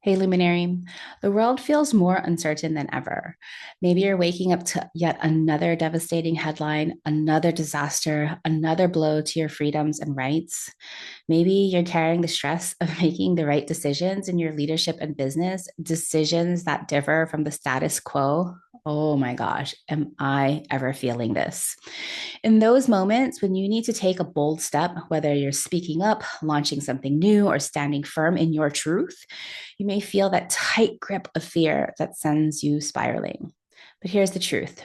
Hey, Luminary. The world feels more uncertain than ever. Maybe you're waking up to yet another devastating headline, another disaster, another blow to your freedoms and rights. Maybe you're carrying the stress of making the right decisions in your leadership and business, decisions that differ from the status quo. Oh my gosh, am I ever feeling this? In those moments when you need to take a bold step, whether you're speaking up, launching something new, or standing firm in your truth, you may feel that tight grip of fear that sends you spiraling. But here's the truth.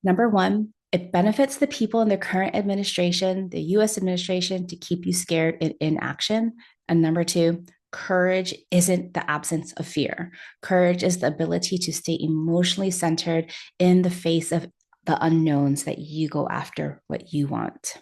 Number one, it benefits the people in the current administration, the US administration, to keep you scared in inaction. And number two, courage isn't the absence of fear. Courage is the ability to stay emotionally centered in the face of the unknowns that you go after what you want.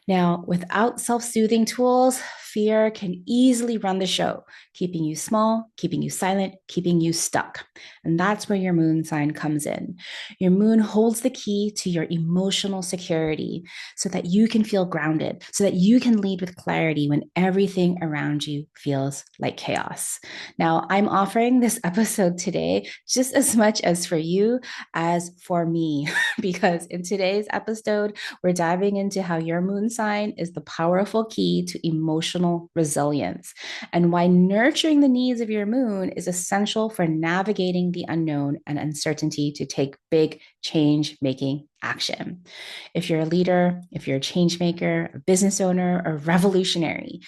Now, without self soothing tools, fear can easily run the show, keeping you small, keeping you silent, keeping you stuck. And that's where your moon sign comes in. Your moon holds the key to your emotional security so that you can feel grounded, so that you can lead with clarity when everything around you feels like chaos. Now, I'm offering this episode today just as much as for you as for me, because in today's episode, we're diving into how your moon sign is the powerful key to emotional resilience and why nurturing the needs of your moon is essential for navigating the unknown and uncertainty to take big change making action. If you're a leader, if you're a change maker, a business owner, or revolutionary,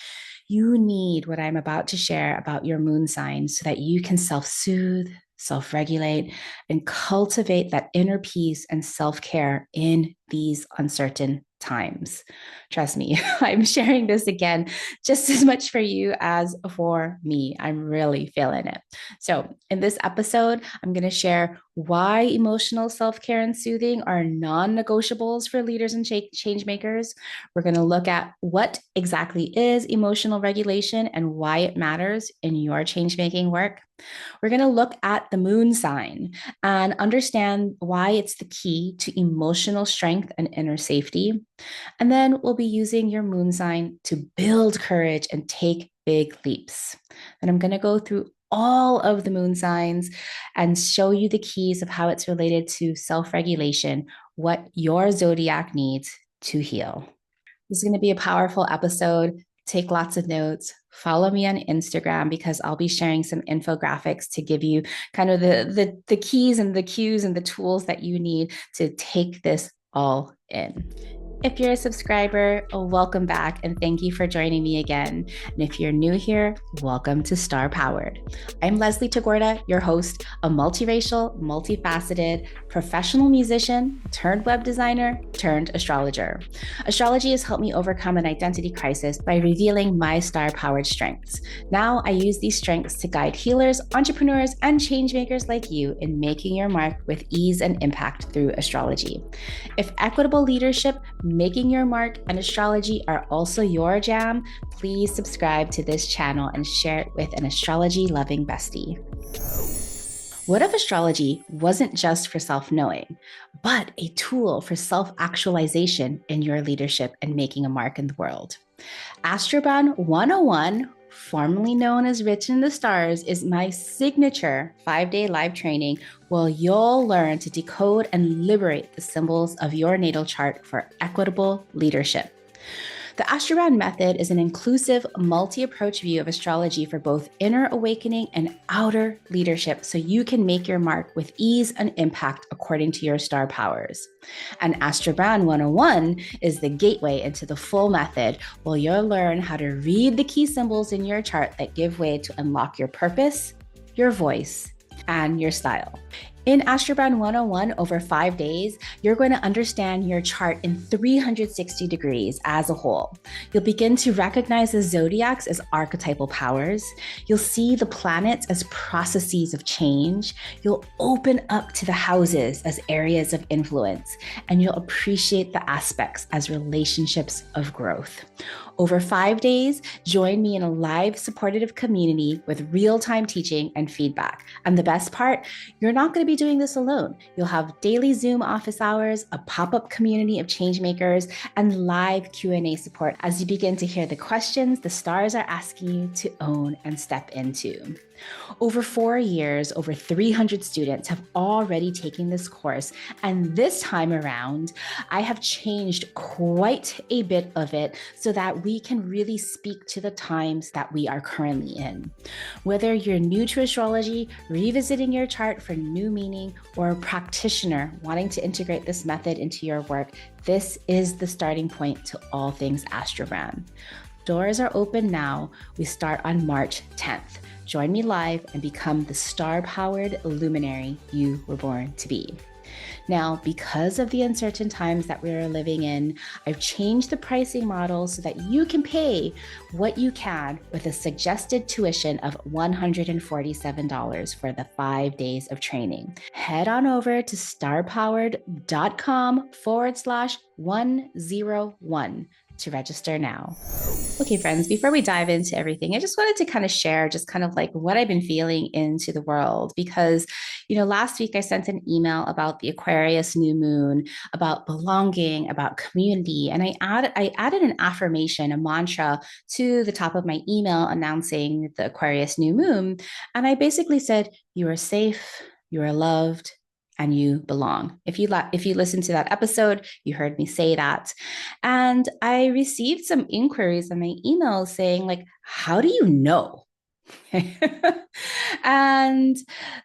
you need what I'm about to share about your moon sign so that you can self soothe, self regulate, and cultivate that inner peace and self care in these uncertain times. Trust me, I'm sharing this again just as much for you as for me. I'm really feeling it. So, in this episode, I'm going to share why emotional self care and soothing are non negotiables for leaders and change makers. We're going to look at what exactly is emotional regulation and why it matters in your change making work. We're going to look at the moon sign and understand why it's the key to emotional strength and inner safety. And then we'll be using your moon sign to build courage and take big leaps. And I'm going to go through all of the moon signs and show you the keys of how it's related to self regulation, what your zodiac needs to heal. This is going to be a powerful episode. Take lots of notes. Follow me on Instagram because I'll be sharing some infographics to give you kind of the keys and the cues and the tools that you need to take this all in. If you're a subscriber, welcome back and thank you for joining me again. And if you're new here, welcome to Star Powered. I'm Leslie Tagorda, your host, a multiracial, multifaceted, professional musician turned web designer turned astrologer. Astrology has helped me overcome an identity crisis by revealing my star-powered strengths. Now I use these strengths to guide healers, entrepreneurs, and change makers like you in making your mark with ease and impact through astrology. If equitable leadership, making your mark, and astrology are also your jam, please subscribe to this channel and share it with an astrology-loving bestie. What if astrology wasn't just for self-knowing, but a tool for self-actualization in your leadership and making a mark in the world? Astrobound 101, formerly known as Written in the Stars, is my signature 5-day live training where you'll learn to decode and liberate the symbols of your natal chart for equitable leadership. The Astrobound method is an inclusive, multi-approach view of astrology for both inner awakening and outer leadership so you can make your mark with ease and impact according to your star powers. And Astrobound 101 is the gateway into the full method where you'll learn how to read the key symbols in your chart that give way to unlock your purpose, your voice, and your style. In Astrobound 101, over 5 days, you're going to understand your chart in 360 degrees as a whole. You'll begin to recognize the zodiacs as archetypal powers. You'll see the planets as processes of change. You'll open up to the houses as areas of influence, and you'll appreciate the aspects as relationships of growth. Over 5 days, join me in a live supportive community with real-time teaching and feedback. And the best part, you're not going to be be doing this alone. You'll have daily Zoom office hours, a pop-up community of changemakers, and live Q&A support as you begin to hear the questions the stars are asking you to own and step into. Over 4 years, over 300 students have already taken this course, and this time around, I have changed quite a bit of it so that we can really speak to the times that we are currently in. Whether you're new to astrology, revisiting your chart for new meaning, or a practitioner wanting to integrate this method into your work, this is the starting point to all things astrogram. Doors are open now. We start on March 10th. Join me live and become the star-powered luminary you were born to be. Now, because of the uncertain times that we are living in, I've changed the pricing model so that you can pay what you can with a suggested tuition of $147 for the 5 days of training. Head on over to starpowered.com/101 to register now. Okay, friends, before we dive into everything, I just wanted to kind of share just kind of like what I've been feeling into the world because, last week I sent an email about the Aquarius new moon, about belonging, about community, and I added an affirmation, a mantra to the top of my email announcing the Aquarius new moon, and I basically said, "You are safe, you are loved, and you belong." If you listen to that episode, you heard me say that. And I received some inquiries on my email saying, like, how do you know? And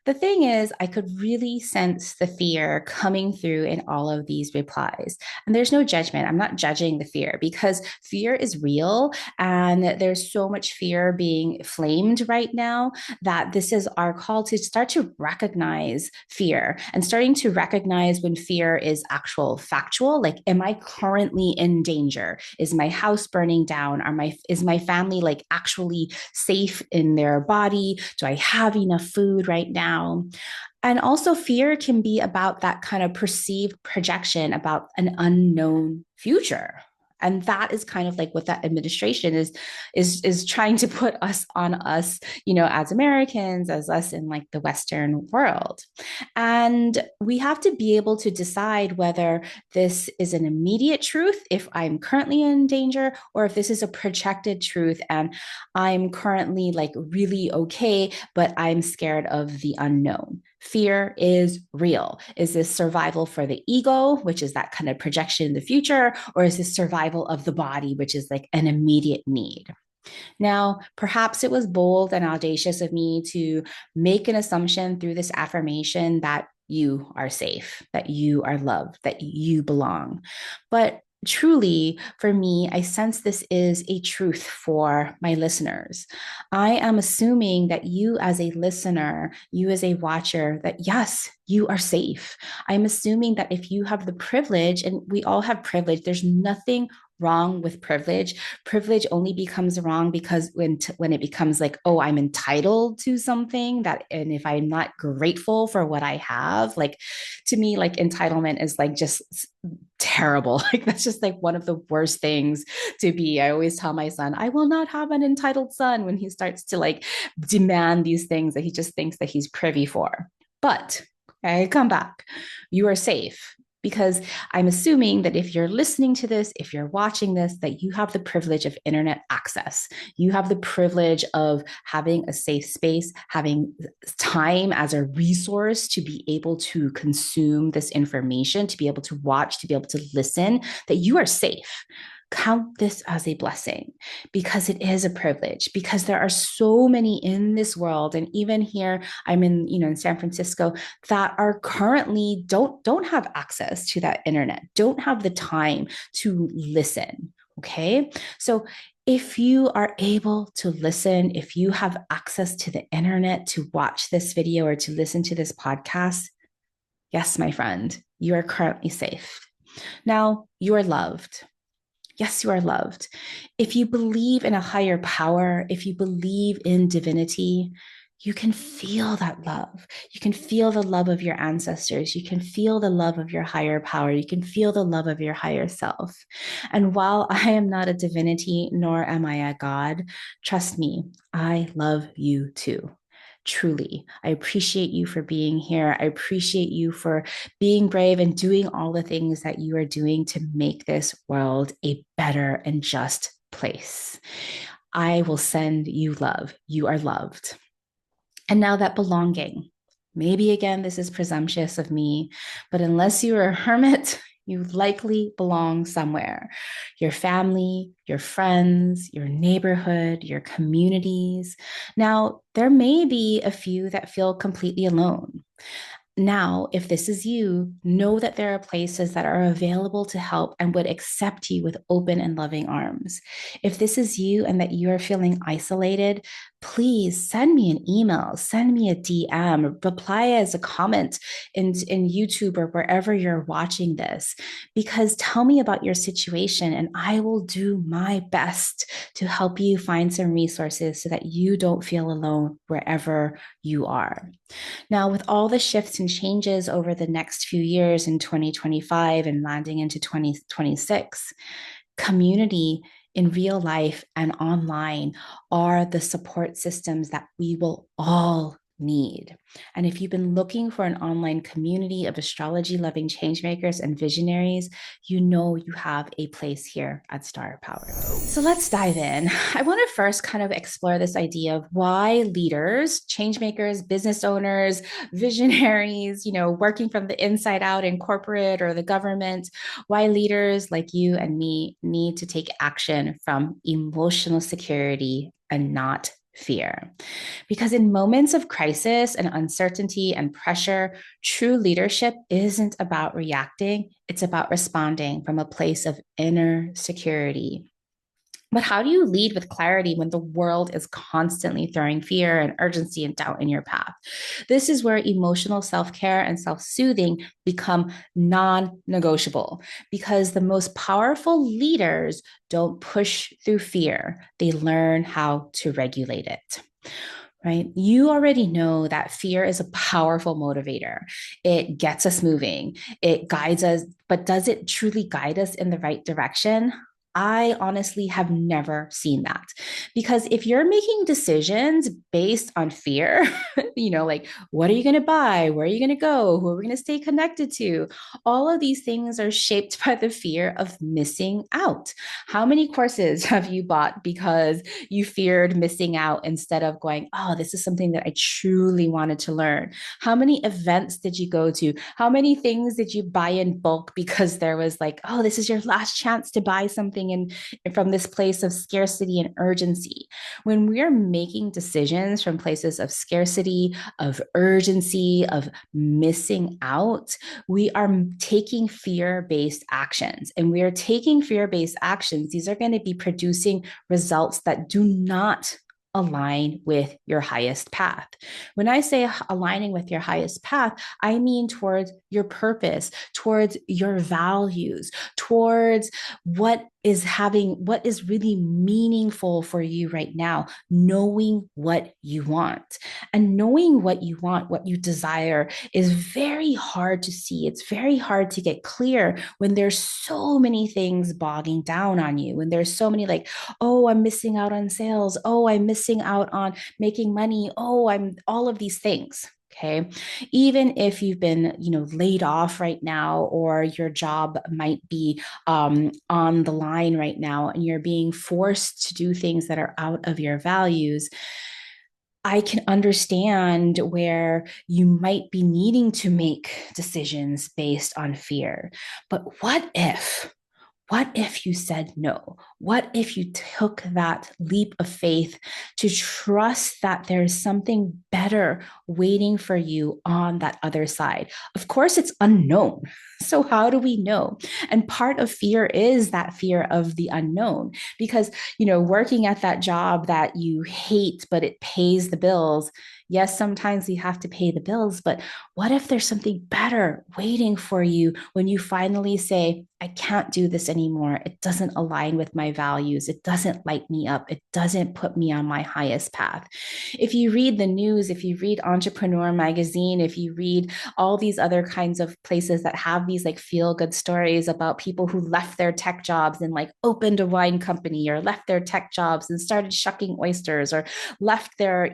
the thing is, I could really sense the fear coming through in all of these replies. And there's no judgment. I'm not judging the fear because fear is real. And there's so much fear being flamed right now that this is our call to start to recognize fear and starting to recognize when fear is actual factual. Like, am I currently in danger? Is my house burning down? Is my family like actually safe in their body? Do I have enough food right now? And also fear can be about that kind of perceived projection about an unknown future. And that is kind of like what that administration is trying to put us on us, as Americans, as us in like the Western world. And we have to be able to decide whether this is an immediate truth, if I'm currently in danger, or if this is a projected truth and I'm currently like really okay, but I'm scared of the unknown. Fear is real. Is this survival for the ego, which is that kind of projection in the future, or is this survival of the body, which is like an immediate need? Now, perhaps it was bold and audacious of me to make an assumption through this affirmation that you are safe, that you are loved, that you belong. But truly, for me, I sense this is a truth for my listeners. I am assuming that you, as a listener, you as a watcher, that yes, you are safe. I'm assuming that if you have the privilege, and we all have privilege, there's nothing wrong with privilege. Privilege only becomes wrong because when it becomes like, oh, I'm entitled to something that, and if I'm not grateful for what I have, like to me, like entitlement is like just terrible. Like that's just like one of the worst things to be. I always tell my son, I will not have an entitled son when he starts to like demand these things that he just thinks that he's privy for. But I come back. You are safe. Because I'm assuming that if you're listening to this, if you're watching this, that you have the privilege of internet access. You have the privilege of having a safe space, having time as a resource to be able to consume this information, to be able to watch, to be able to listen, that you are safe. Count this as a blessing because it is a privilege, because there are so many in this world. And even here, I'm in San Francisco, that are currently don't have access to that internet, don't have the time to listen. Okay. So if you are able to listen, if you have access to the internet to watch this video or to listen to this podcast, yes, my friend, you are currently safe. Now, you are loved. Yes, you are loved. If you believe in a higher power, if you believe in divinity, you can feel that love. You can feel the love of your ancestors. You can feel the love of your higher power. You can feel the love of your higher self. And while I am not a divinity, nor am I a god, trust me, I love you too. Truly, I appreciate you for being here. I appreciate you for being brave and doing all the things that you are doing to make this world a better and just place. I will send you love. You are loved. And now that belonging. Maybe again, this is presumptuous of me, but unless you are a hermit, you likely belong somewhere. Your family, your friends, your neighborhood, your communities. Now, there may be a few that feel completely alone. Now, if this is you, know that there are places that are available to help and would accept you with open and loving arms. If this is you and that you are feeling isolated, please send me an email, send me a DM, reply as a comment in YouTube or wherever you're watching this, because tell me about your situation and I will do my best to help you find some resources so that you don't feel alone wherever you are. Now, with all the shifts and changes over the next few years in 2025 and landing into 2026, community in real life and online are the support systems that we will all need. And if you've been looking for an online community of astrology loving changemakers and visionaries, you know you have a place here at Star Power. So let's dive in. I want to first kind of explore this idea of why leaders, changemakers, business owners, visionaries, working from the inside out in corporate or the government, why leaders like you and me need to take action from emotional security and not fear. Because in moments of crisis and uncertainty and pressure, true leadership isn't about reacting, it's about responding from a place of inner security. But how do you lead with clarity when the world is constantly throwing fear and urgency and doubt in your path? This is where emotional self care and self soothing become non negotiable because the most powerful leaders don't push through fear, they learn how to regulate it. Right? You already know that fear is a powerful motivator. It gets us moving, it guides us, but does it truly guide us in the right direction? I honestly have never seen that because if you're making decisions based on fear, like what are you going to buy? Where are you going to go? Who are we going to stay connected to? All of these things are shaped by the fear of missing out. How many courses have you bought because you feared missing out instead of going, oh, this is something that I truly wanted to learn? How many events did you go to? How many things did you buy in bulk because there was like, oh, this is your last chance to buy something from this place of scarcity and urgency? When we are making decisions from places of scarcity, of urgency, of missing out, we are taking fear based actions. And we are taking fear based actions. These are going to be producing results that do not align with your highest path. When I say aligning with your highest path, I mean towards your purpose, towards your values, towards what is really meaningful for you right now, knowing what you want. And knowing what you want, what you desire is very hard to see. It's very hard to get clear when there's so many things bogging down on you, when there's so many like, oh, I'm missing out on sales. Oh, I'm missing out on making money. Oh, I'm all of these things. Okay. Even if you've been, laid off right now, or your job might be on the line right now, and you're being forced to do things that are out of your values, I can understand where you might be needing to make decisions based on fear. But what if? What if you said no? What if you took that leap of faith to trust that there's something better waiting for you on that other side? Of course, it's unknown. So, how do we know? And part of fear is that fear of the unknown because, working at that job that you hate, but it pays the bills. Yes, sometimes we have to pay the bills, but what if there's something better waiting for you when you finally say, I can't do this anymore. It doesn't align with my values. It doesn't light me up. It doesn't put me on my highest path. If you read the news, if you read Entrepreneur Magazine, if you read all these other kinds of places that have these like feel good stories about people who left their tech jobs and like opened a wine company, or left their tech jobs and started shucking oysters, or left their,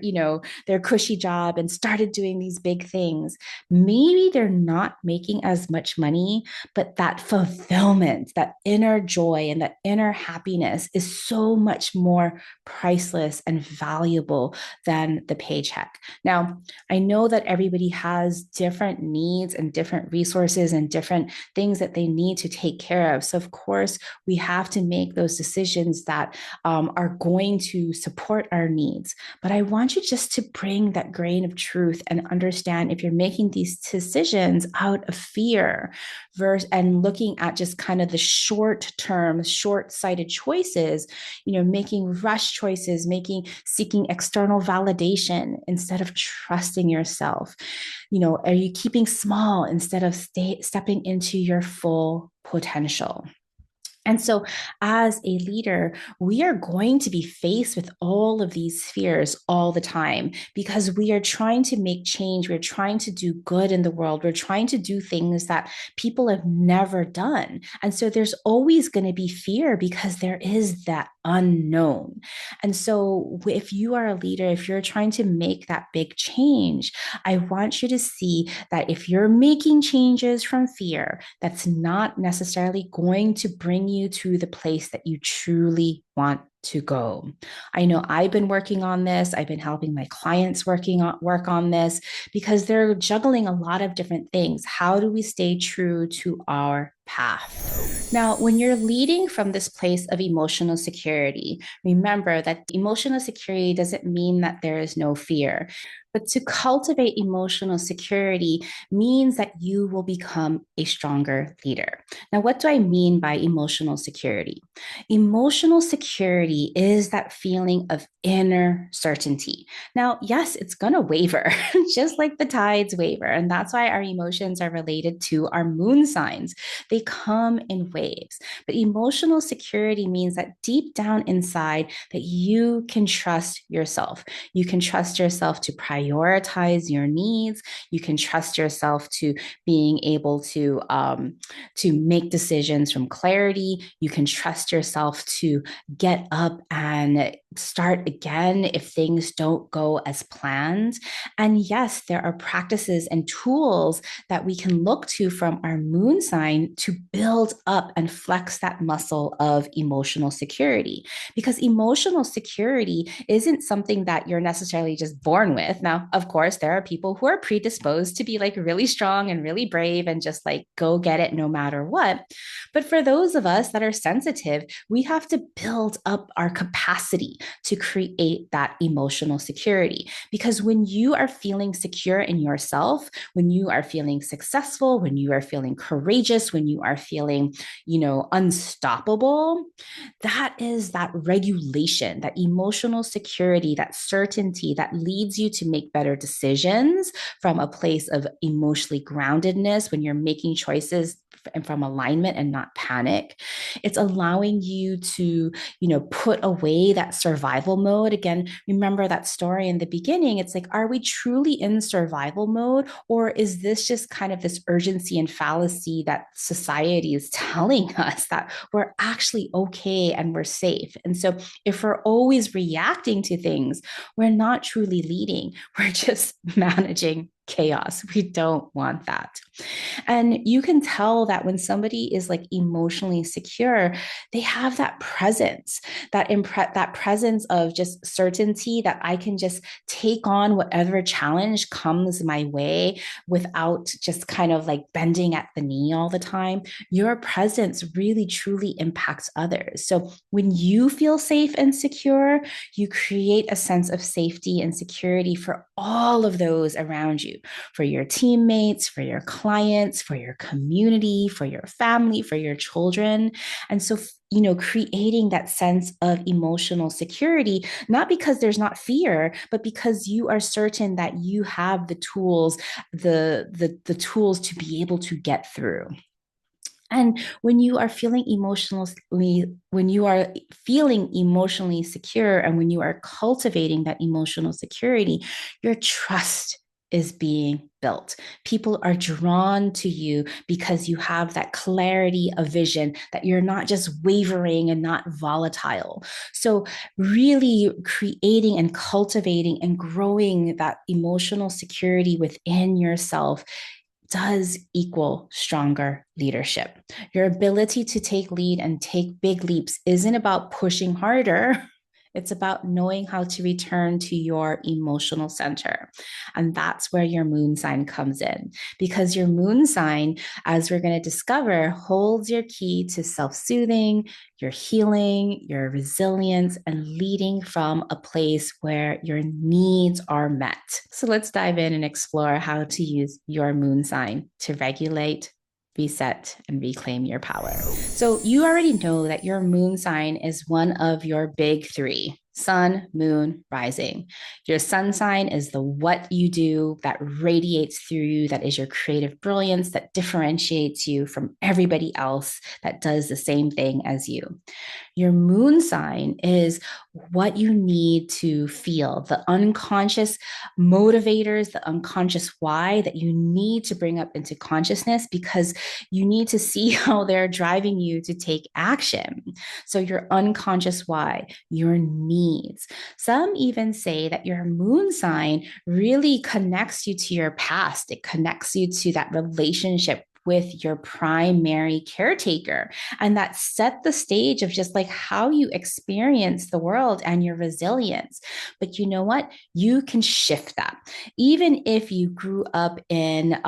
their cushy cushy job and started doing these big things. Maybe they're not making as much money, but that fulfillment, that inner joy, and that inner happiness is so much more priceless and valuable than the paycheck. Now, I know that everybody has different needs and different resources and different things that they need to take care of. So, of course, we have to make those decisions that are going to support our needs. But I want you just to bring that grain of truth and understand if you're making these decisions out of fear versus and looking at just kind of the short term, short sighted choices, making rush choices, seeking external validation instead of trusting yourself. Are you keeping small instead of stepping into your full potential? And so, as a leader, we are going to be faced with all of these fears all the time because we are trying to make change. We're trying to do good in the world. We're trying to do things that people have never done. And so, there's always going to be fear because there is that unknown. And so, if you are a leader, if you're trying to make that big change, I want you to see that if you're making changes from fear, that's not necessarily going to bring you to the place that you truly want to go. I know I've been working on this. I've been helping my clients work on this because they're juggling a lot of different things. How do we stay true to our path? Now, when you're leading from this place of emotional security, remember that emotional security doesn't mean that there is no fear. But to cultivate emotional security means that you will become a stronger leader. Now, what do I mean by emotional security? Emotional security is that feeling of inner certainty. Now, yes, it's going to waver, just like the tides waver. And that's why our emotions are related to our moon signs. They come in waves. But emotional security means that deep down inside that you can trust yourself. You can trust yourself to prioritize your needs. You can trust yourself to being able to make decisions from clarity. You can trust yourself to get up and start again if things don't go as planned. And yes, there are practices and tools that we can look to from our moon sign to build up and flex that muscle of emotional security. Because emotional security isn't something that you're necessarily just born with. Now, of course, there are people who are predisposed to be like really strong and really brave and just like go get it no matter what. But for those of us that are sensitive, we have to build up our capacity to create that emotional security. Because when you are feeling secure in yourself, when you are feeling successful, when you are feeling courageous, when you are feeling, unstoppable, that is that regulation, that emotional security, that certainty that leads you to make better decisions from a place of emotionally groundedness when you're making choices and from alignment and not panic. It's allowing you to, put away that survival mode. Again, remember that story in the beginning. It's like, are we truly in survival mode? Or is this just kind of this urgency and fallacy that society is telling us that we're actually okay and we're safe? And so if we're always reacting to things, we're not truly leading. We're just managing chaos. We don't want that. And you can tell that when somebody is like emotionally secure, they have that presence, that presence of just certainty that I can just take on whatever challenge comes my way without just kind of like bending at the knee all the time. Your presence really truly impacts others. So when you feel safe and secure, you create a sense of safety and security for all of those around you, for your teammates, for your clients, for your community, for your family, for your children. And so, creating that sense of emotional security, not because there's not fear, but because you are certain that you have the tools, the tools to be able to get through. And when you are feeling emotionally secure and when you are cultivating that emotional security, your trust is being built. People are drawn to you because you have that clarity of vision, that you're not just wavering and not volatile. So, really creating and cultivating and growing that emotional security within yourself does equal stronger leadership. Your ability to take lead and take big leaps isn't about pushing harder. It's about knowing how to return to your emotional center. And that's where your moon sign comes in, because your moon sign, as we're going to discover, holds your key to self soothing, your healing, your resilience, and leading from a place where your needs are met. So let's dive in and explore how to use your moon sign to regulate, reset, and reclaim your power. So you already know that your moon sign is one of your big three: sun, moon, rising. Your sun sign is the what you do that radiates through you, that is your creative brilliance, that differentiates you from everybody else that does the same thing as you. Your moon sign is what you need to feel, the unconscious motivators, the unconscious why that you need to bring up into consciousness, because you need to see how they're driving you to take action. So, your unconscious why, your needs. Some even say that your moon sign really connects you to your past, it connects you to that relationship with your primary caretaker. And that set the stage of just like how you experience the world and your resilience. But you know what? You can shift that. Even if you grew up in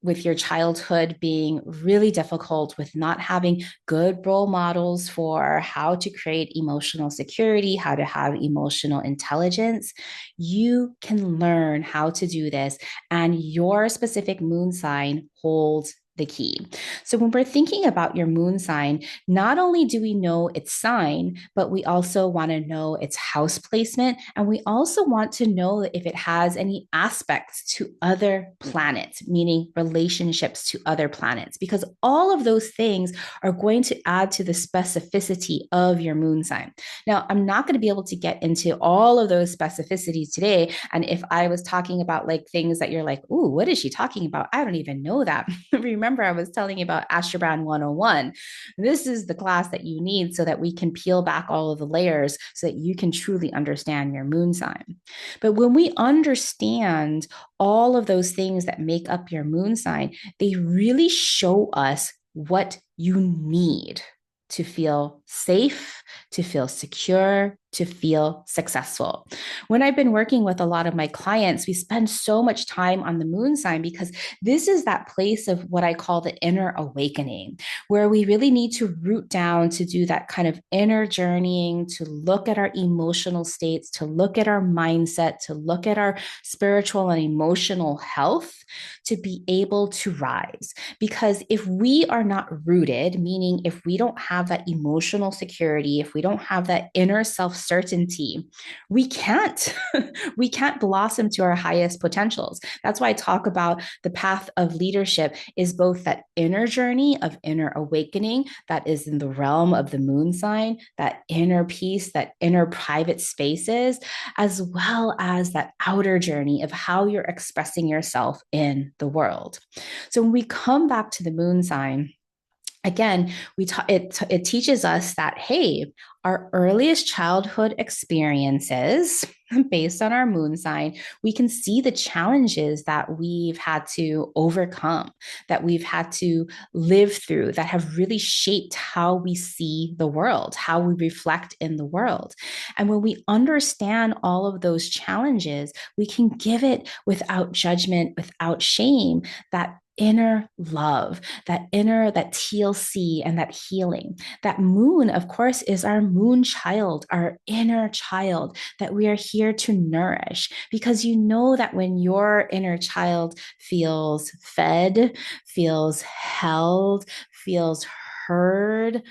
with your childhood being really difficult, with not having good role models for how to create emotional security, how to have emotional intelligence, you can learn how to do this. And your specific moon sign holds the key. So when we're thinking about your moon sign, not only do we know its sign, but we also want to know its house placement. And we also want to know if it has any aspects to other planets, meaning relationships to other planets, because all of those things are going to add to the specificity of your moon sign. Now, I'm not going to be able to get into all of those specificities today. And if I was talking about like things that you're like, ooh, what is she talking about? I don't even know that. Remember, I was telling you about Astrobrand 101. This is the class that you need so that we can peel back all of the layers so that you can truly understand your moon sign. But when we understand all of those things that make up your moon sign, they really show us what you need to feel safe, to feel secure, to feel successful. When I've been working with a lot of my clients, we spend so much time on the moon sign because this is that place of what I call the inner awakening, where we really need to root down to do that kind of inner journeying, to look at our emotional states, to look at our mindset, to look at our spiritual and emotional health, to be able to rise. Because if we are not rooted, meaning if we don't have that emotional security, if we don't have that inner self-certainty, we can't we can't blossom to our highest potentials. That's why I talk about the path of leadership is both that inner journey of inner awakening that is in the realm of the moon sign, that inner peace, that inner private spaces, as well as that outer journey of how you're expressing yourself in the world. So when we come back to the moon sign, again, it teaches us that, hey, our earliest childhood experiences based on our moon sign, we can see the challenges that we've had to overcome, that we've had to live through, that have really shaped how we see the world, how we reflect in the world. And when we understand all of those challenges, we can give it without judgment, without shame, that inner love, that TLC and that healing. That moon, of course, is our moon child, our inner child that we are here to nourish. Because you know that when your inner child feels fed, feels held, feels heard,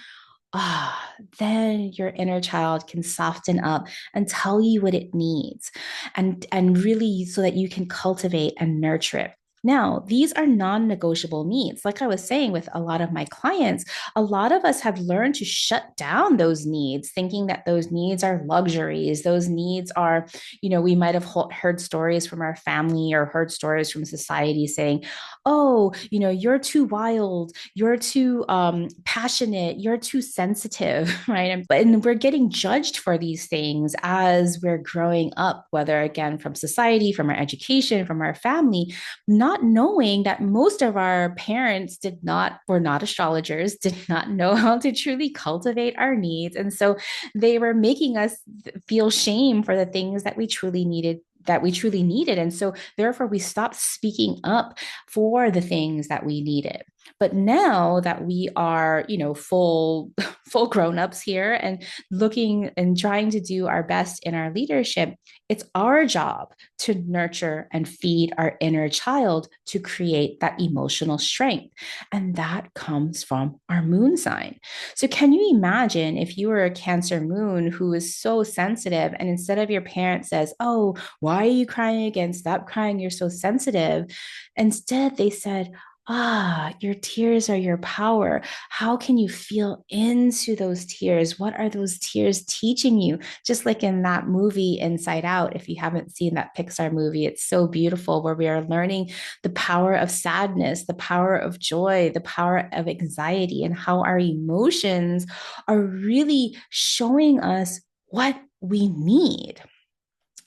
then your inner child can soften up and tell you what it needs, and really so that you can cultivate and nurture it. Now, these are non negotiable needs. Like I was saying with a lot of my clients, a lot of us have learned to shut down those needs, thinking that those needs are luxuries. Those needs are, we might have heard stories from our family or heard stories from society saying, oh, you're too wild, you're too passionate, you're too sensitive, right? And we're getting judged for these things as we're growing up, whether again from society, from our education, from our family, not knowing that most of our parents were not astrologers, did not know how to truly cultivate our needs. And so they were making us feel shame for the things that we truly needed. And so therefore we stopped speaking up for the things that we needed. But now that we are, full grown-ups here and looking and trying to do our best in our leadership, it's our job to nurture and feed our inner child to create that emotional strength. And that comes from our moon sign. So, can you imagine if you were a Cancer moon who is so sensitive, and instead of your parent says, oh, why are you crying again? Stop crying. You're so sensitive. Instead, they said, your tears are your power. How can you feel into those tears? What are those tears teaching you? Just like in that movie, Inside Out, if you haven't seen that Pixar movie, it's so beautiful where we are learning the power of sadness, the power of joy, the power of anxiety, and how our emotions are really showing us what we need.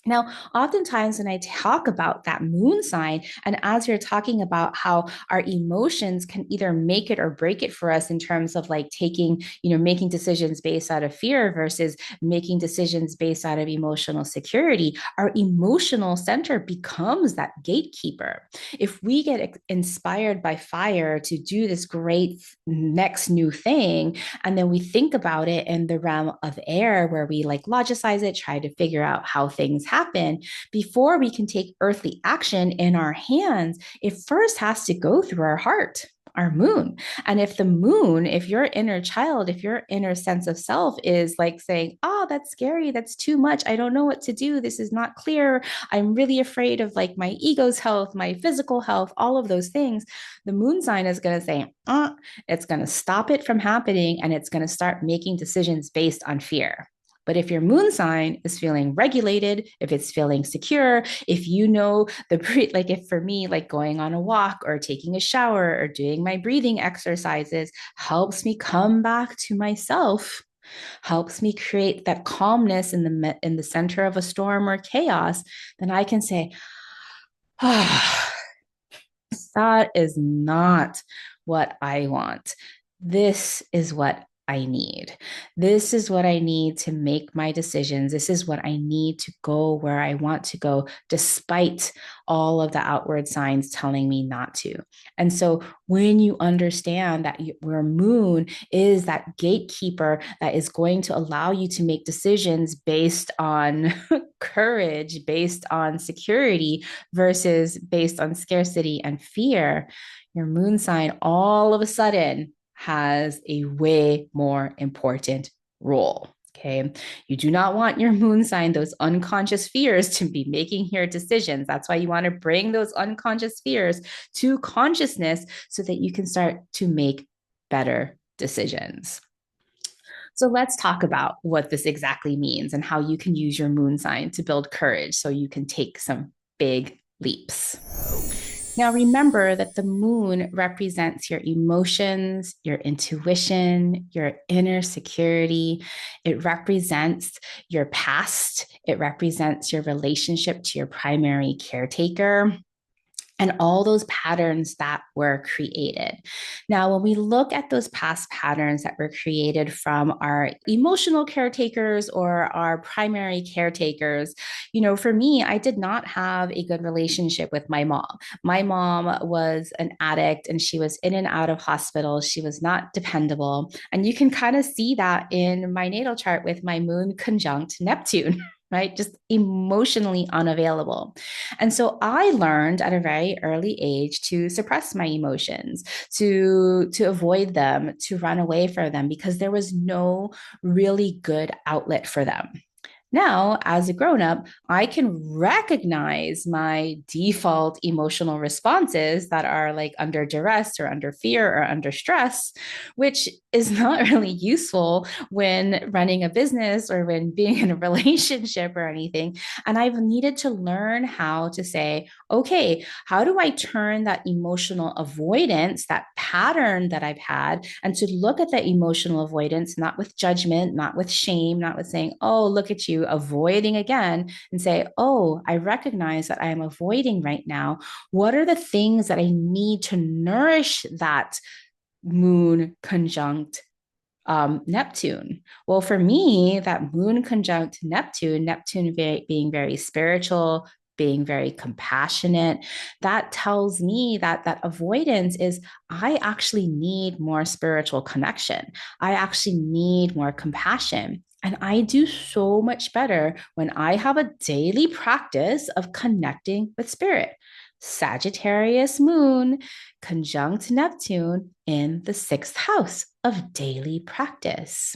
Now, oftentimes when I talk about that moon sign, and as you're talking about how our emotions can either make it or break it for us in terms of like making decisions based out of fear versus making decisions based out of emotional security, our emotional center becomes that gatekeeper. If we get inspired by fire to do this great next new thing, and then we think about it in the realm of air where we like logicize it, try to figure out how things happen, before we can take earthly action in our hands, it first has to go through our heart, our moon. And if the moon, if your inner child, if your inner sense of self is like saying, oh, that's scary, that's too much, I don't know what to do, this is not clear, I'm really afraid of like my ego's health, my physical health, all of those things, the moon sign is going to say, it's going to stop it from happening, and it's going to start making decisions based on fear. But if your moon sign is feeling regulated, if it's feeling secure, if you know like if for me, like going on a walk or taking a shower or doing my breathing exercises helps me come back to myself, helps me create that calmness in the center of a storm or chaos, then I can say, that is not what I want. This is what I need. This is what I need to make my decisions. This is what I need to go where I want to go, despite all of the outward signs telling me not to. And so, when you understand that your moon is that gatekeeper that is going to allow you to make decisions based on courage, based on security, versus based on scarcity and fear, your moon sign all of a sudden has a way more important role. Okay. You do not want your moon sign, those unconscious fears, to be making your decisions. That's why you want to bring those unconscious fears to consciousness so that you can start to make better decisions. So let's talk about what this exactly means and how you can use your moon sign to build courage so you can take some big leaps. Now, remember that the moon represents your emotions, your intuition, your inner security. It represents your past. It represents your relationship to your primary caretaker and all those patterns that were created. Now, when we look at those past patterns that were created from our emotional caretakers or our primary caretakers, for me, I did not have a good relationship with my mom. My mom was an addict and she was in and out of hospitals. She was not dependable. And you can kind of see that in my natal chart with my moon conjunct Neptune. Right? Just emotionally unavailable. And so I learned at a very early age to suppress my emotions, to avoid them, to run away from them because there was no really good outlet for them. Now, as a grown up, I can recognize my default emotional responses that are like under duress or under fear or under stress, which is not really useful when running a business or when being in a relationship or anything. And I've needed to learn how to say, okay, how do I turn that emotional avoidance, that pattern that I've had, and to look at that emotional avoidance, not with judgment, not with shame, not with saying, oh, look at you avoiding again, and say, oh, I recognize that I am avoiding right now. What are the things that I need to nourish that moon conjunct Neptune? Well, for me, that moon conjunct Neptune, being very spiritual, being very compassionate, that tells me that that avoidance is I actually need more spiritual connection. I actually need more compassion. And I do so much better when I have a daily practice of connecting with spirit. Sagittarius moon conjunct Neptune in the sixth house of daily practice.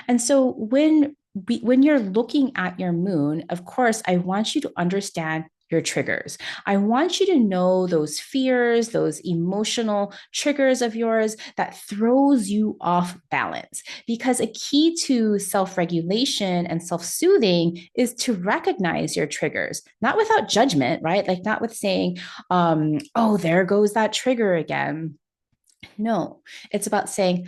And so when you're looking at your moon, of course, I want you to understand your triggers. I want you to know those fears, those emotional triggers of yours that throws you off balance. Because a key to self-regulation and self-soothing is to recognize your triggers, not without judgment, right? Like not with saying, oh, there goes that trigger again. No, it's about saying,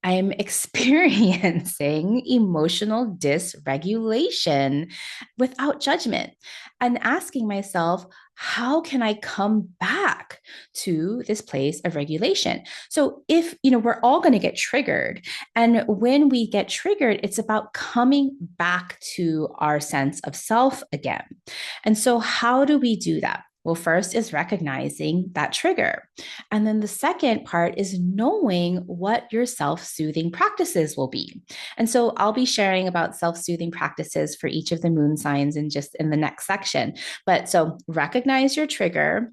I'm experiencing emotional dysregulation without judgment and asking myself, how can I come back to this place of regulation? So, if we're all going to get triggered, and when we get triggered, it's about coming back to our sense of self again. And so, how do we do that? Well, first is recognizing that trigger. And then the second part is knowing what your self soothing practices will be. And so I'll be sharing about self soothing practices for each of the moon signs in just in the next section. But so recognize your trigger,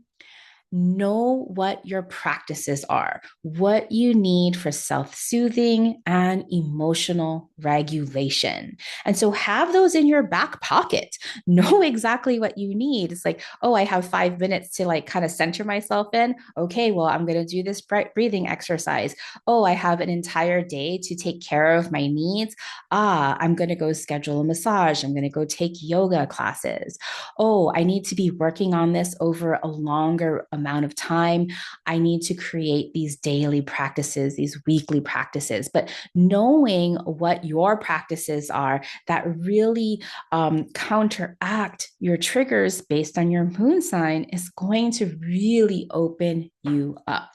know what your practices are, what you need for self soothing and emotional regulation. And so have those in your back pocket. Know exactly what you need. It's like, oh, I have 5 minutes to like kind of center myself in. Okay, well, I'm going to do this breathing exercise. Oh, I have an entire day to take care of my needs. I'm going to go schedule a massage. I'm going to go take yoga classes. Oh, I need to be working on this over a longer amount of time. I need to create these daily practices, these weekly practices. But knowing what your practices are that really counteract your triggers based on your moon sign is going to really open you up.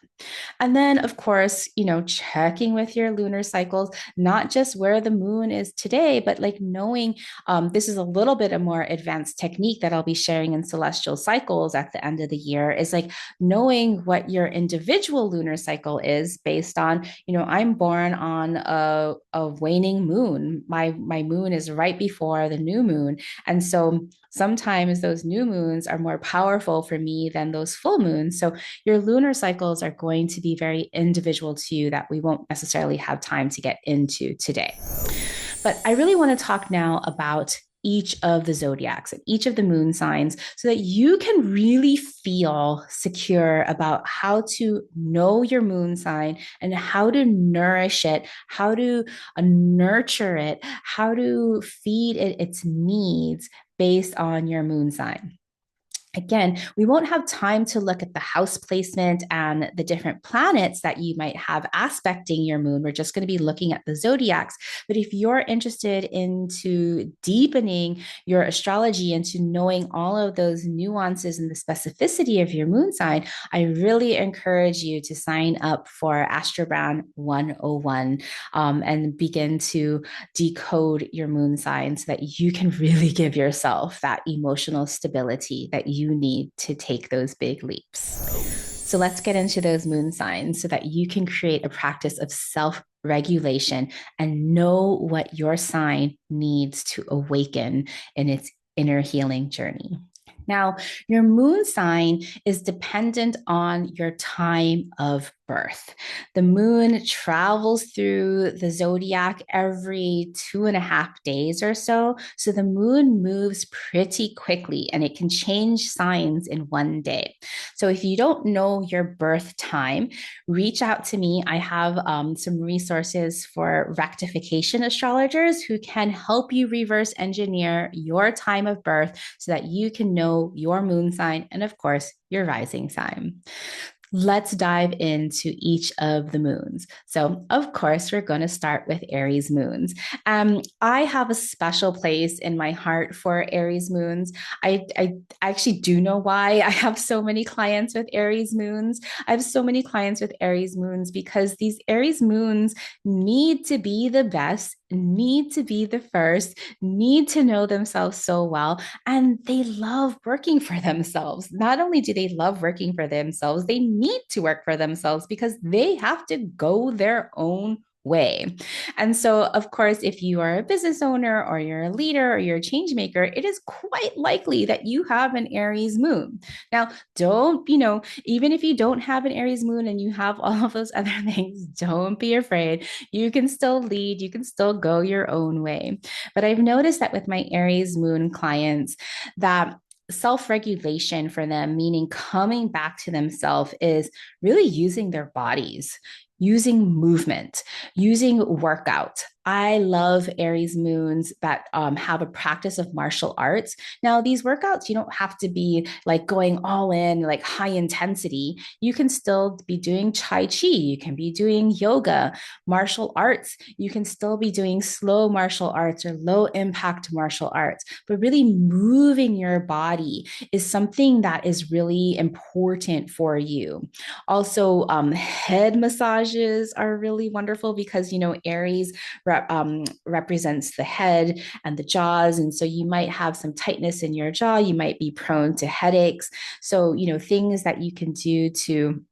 And then, of course, checking with your lunar cycles, not just where the moon is today, but like knowing this is a little bit a more advanced technique that I'll be sharing in celestial cycles at the end of the year is like knowing what your individual lunar cycle is based on, I'm born on a waning moon. My moon is right before the new moon. And so sometimes those new moons are more powerful for me than those full moons. So your lunar cycles are going to be very individual to you that we won't necessarily have time to get into today. But I really want to talk now about each of the zodiacs and each of the moon signs so that you can really feel secure about how to know your moon sign and how to nourish it, how to nurture it, how to feed it its needs based on your moon sign. Again, we won't have time to look at the house placement and the different planets that you might have aspecting your moon. We're just going to be looking at the zodiacs. But if you're interested into deepening your astrology, into knowing all of those nuances and the specificity of your moon sign, I really encourage you to sign up for Astrobrand 101 and begin to decode your moon sign so that you can really give yourself that emotional stability that you need to take those big leaps. So let's get into those moon signs so that you can create a practice of self regulation and know what your sign needs to awaken in its inner healing journey. Now, your moon sign is dependent on your time of birth. The moon travels through the zodiac every 2.5 days or so. So the moon moves pretty quickly and it can change signs in one day. So if you don't know your birth time, reach out to me. I have some resources for rectification astrologers who can help you reverse engineer your time of birth so that you can know your moon sign and, of course, your rising sign. Let's dive into each of the moons. So, of course, we're going to start with Aries moons. I have a special place in my heart for Aries moons. I actually do know why I have so many clients with Aries moons. I have so many clients with Aries moons because these Aries moons need to be the best, need to be the first, need to know themselves so well, and they love working for themselves. Not only do they love working for themselves, they need to work for themselves because they have to go their own way. And so, of course, if you are a business owner or you're a leader or you're a change maker, it is quite likely that you have an Aries moon. Now, don't, even if you don't have an Aries moon and you have all of those other things, don't be afraid. You can still lead, you can still go your own way. But I've noticed that with my Aries moon clients, that self-regulation for them, meaning coming back to themselves, is really using their bodies, using movement, using workout. I love Aries moons that have a practice of martial arts. Now, these workouts, you don't have to be like going all in, like high intensity. You can still be doing Tai Chi, you can be doing yoga, martial arts. You can still be doing slow martial arts or low impact martial arts, but really moving your body is something that is really important for you. Also, head massages are really wonderful because, Aries represents the head and the jaws. And so you might have some tightness in your jaw. You might be prone to headaches. So, things that you can do to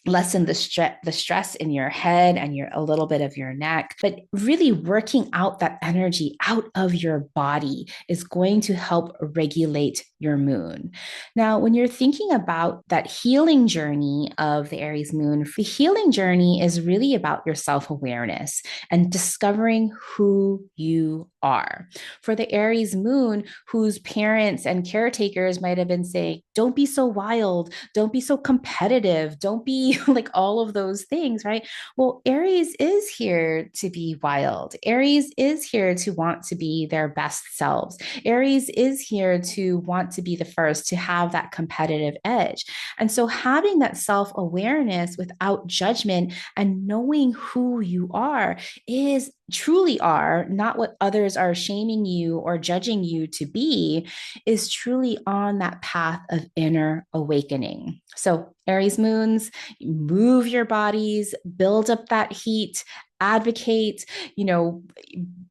lessen the stress in your head and a little bit of your neck, but really working out that energy out of your body is going to help regulate your moon. Now, when you're thinking about that healing journey of the Aries moon, the healing journey is really about your self-awareness and discovering who you are. For the Aries moon, whose parents and caretakers might have been saying, don't be so wild, don't be so competitive, don't be like all of those things, right? Well, Aries is here to be wild. Aries is here to want to be their best selves. Aries is here to want to be the first, to have that competitive edge. And so having that self-awareness without judgment and knowing who you are is truly are, not what others are shaming you or judging you to be, is truly on that path of inner awakening. So, Aries moons, move your bodies, build up that heat, advocate, you know,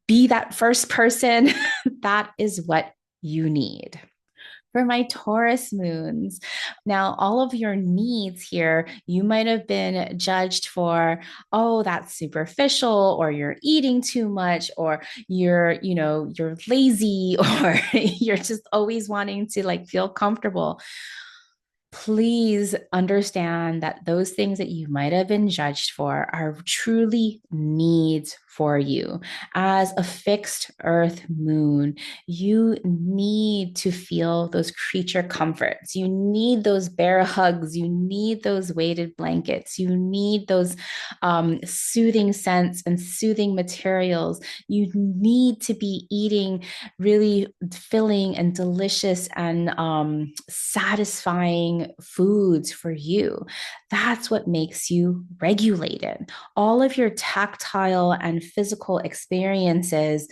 be that first person. That is what you need. For my Taurus moons, now all of your needs here, you might have been judged for, oh, that's superficial, or you're eating too much, or you're lazy, or you're just always wanting to like feel comfortable. Please understand that those things that you might have been judged for are truly needs for you. As a fixed earth moon, you need to feel those creature comforts. You need those bear hugs. You need those weighted blankets. You need those soothing scents and soothing materials. You need to be eating really filling and delicious and satisfying foods for you. That's what makes you regulated. All of your tactile and physical experiences,